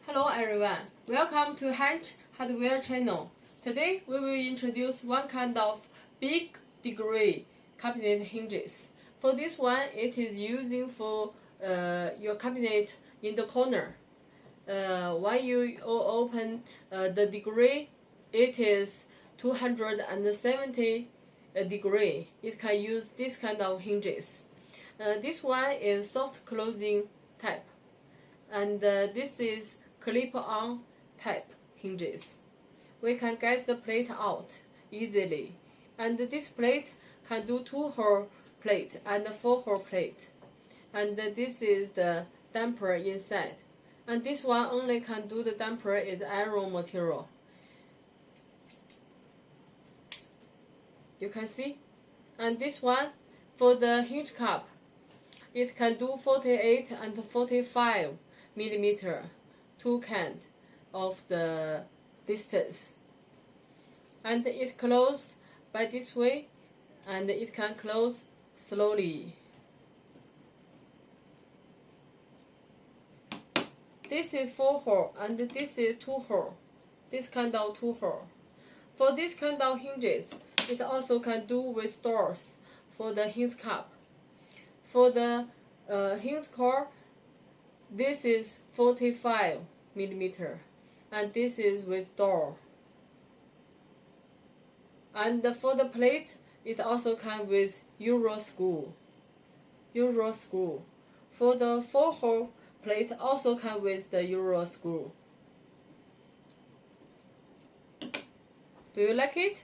Hello everyone, welcome to HENCH Hardware channel. Today we will introduce one kind of big degree cabinet hinges. For this one, it is using for your cabinet in the corner. When you open the degree, it is 270 degree. It can use this kind of hinges. This one is soft closing type, and this is clip-on type hinges. We can get the plate out easily, and this plate can do 2-hole plate and 4-hole plate, and this is the damper inside, and this one only can do the damper is iron material. You can see, and this one for the hinge cap, it can do 48 and 45 millimeter. Two kind of the distance, and it closes by this way, and it can close slowly. This is 4-hole and this is 2-hole. This kind of 2-hole. For this kind of hinges, it also can do with doors for the hinge cap. For the hinge core, this is 45 millimeter, and this is with door. And for the plate, it also comes with Euro screw. For the 4-hole plate, also comes with the Euro screw. Do you like it?